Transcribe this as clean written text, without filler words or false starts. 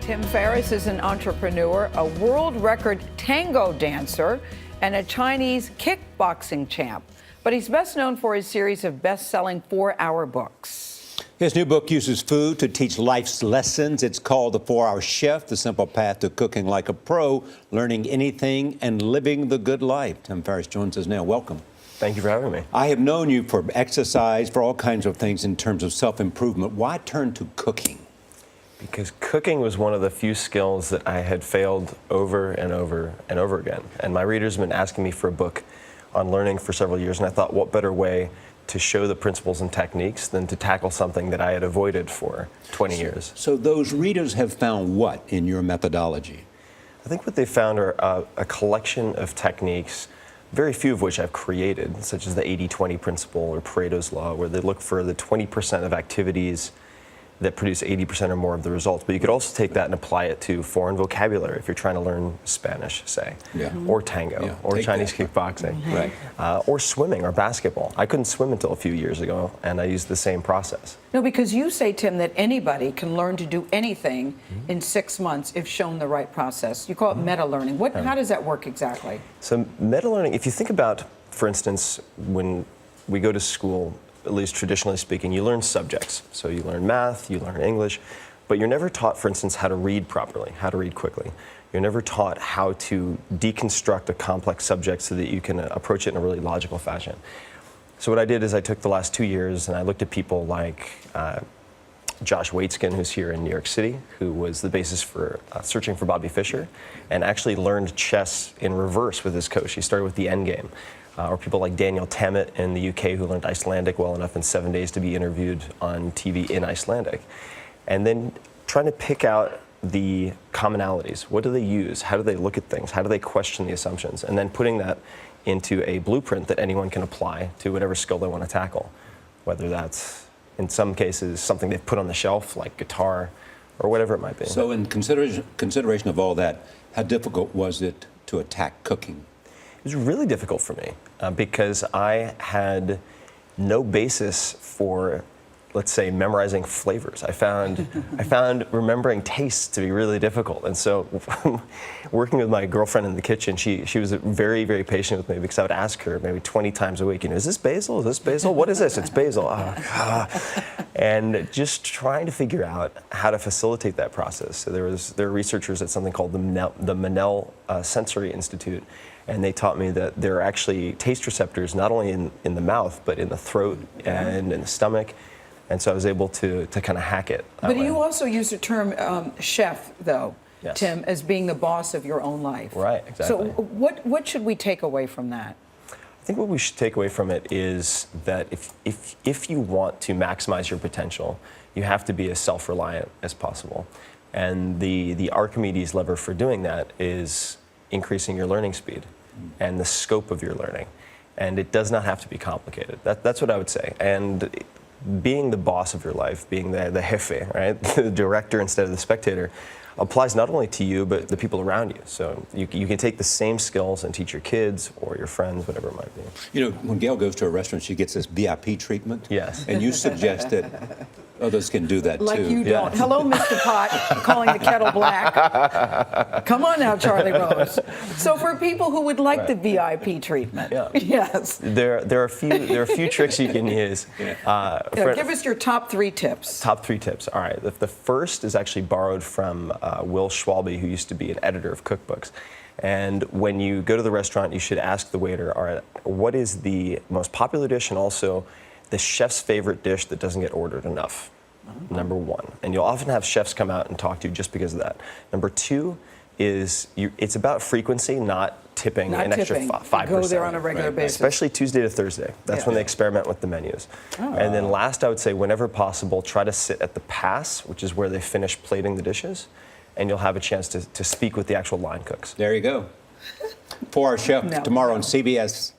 Tim Ferriss is an entrepreneur, a world record tango dancer, and a Chinese kickboxing champ. But he's best known for his series of best-selling 4-hour books. His new book uses food to teach life's lessons. It's called The 4-Hour Chef, The Simple Path to Cooking Like a Pro, Learning Anything and Living the Good Life. Tim Ferriss joins us now. Welcome. Thank you for having me. I have known you for exercise, for all kinds of things in terms of self-improvement. Why turn to cooking? Because cooking was one of the few skills that I had failed over and over and over again. And my readers have been asking me for a book on learning for several years, and I thought, what better way to show the principles and techniques than to tackle something that I had avoided for 20 years. So those readers have found what in your methodology? I think what they found are a collection of techniques, very few of which I've created, such as the 80-20 principle or Pareto's law, where they look for the 20% of activities that produce 80% or more of the results. But you could also take that and apply it to foreign vocabulary if you're trying to learn Spanish, say, or tango, or Chinese kickboxing, or swimming or basketball. I couldn't swim until a few years ago, and I used the same process. No, because you say, Tim, that anybody can learn to do anything in 6 months if shown the right process. You call it meta-learning. How does that work exactly? So meta-learning, if you think about, for instance, when we go to school, at least traditionally speaking, you learn subjects. So you learn math, you learn English, but you're never taught, for instance, how to read properly, how to read quickly. You're never taught how to deconstruct a complex subject so that you can approach it in a really logical fashion. So what I did is I took the last 2 years and I looked at people like Josh Waitzkin, who's here in New York City, who was the basis for Searching for Bobby Fischer, and actually learned chess in reverse with his coach. He started with the endgame. Or people like Daniel Tammet in the UK, who learned Icelandic well enough in 7 days to be interviewed on TV in Icelandic. And then trying to pick out the commonalities. What do they use? How do they look at things? How do they question the assumptions? And then putting that into a blueprint that anyone can apply to whatever skill they want to tackle. Whether that's, in some cases, something they've put on the shelf, like guitar, or whatever it might be. So in consideration of all that, how difficult was it to attack cooking? It was really difficult for me because I had no basis for, let's say, memorizing flavors. I found remembering tastes to be really difficult. And so working with my girlfriend in the kitchen, she was very, very patient with me because I would ask her maybe 20 times a week, is this basil? Is this basil? What is this? It's basil. And just trying to figure out how to facilitate that process. So there are researchers at something called the Manel Sensory Institute, and they taught me that there are actually taste receptors not only in the mouth, but in the throat and in the stomach. And so I was able to kind of hack it. But you also use the term chef, though, yes, Tim, as being the boss of your own life. Right, exactly. So what should we take away from that? I think what we should take away from it is that if you want to maximize your potential, you have to be as self-reliant as possible. And the Archimedes lever for doing that is increasing your learning speed and the scope of your learning. And it does not have to be complicated. That's what I would say. And being the boss of your life, being the jefe, right, the director instead of the spectator, applies not only to you, but the people around you. So you can take the same skills and teach your kids or your friends, whatever it might be. You know, when Gail goes to a restaurant, she gets this VIP treatment. Yes. And you suggest that others can do that, like too. Like you don't. Hello, Mr. Pot, calling the kettle black. Come on now, Charlie Rose. So for people who would like the VIP treatment, yes. There are a few tricks you can use. Give us your top 3 tips. Top 3 tips. All right. The first is actually borrowed from Will Schwalbe, who used to be an editor of cookbooks. And when you go to the restaurant, you should ask the waiter, all right, what is the most popular dish and also the chef's favorite dish that doesn't get ordered enough? Number 1. And you'll often have chefs come out and talk to you just because of that. Number 2 is it's about frequency, not tipping an extra 5%. Go there on a regular basis. Especially Tuesday to Thursday. That's when they experiment with the menus. And then last, I would say, whenever possible, try to sit at the pass, which is where they finish plating the dishes, and you'll have a chance to speak with the actual line cooks. There you go. 4-Hour Chef tomorrow on CBS.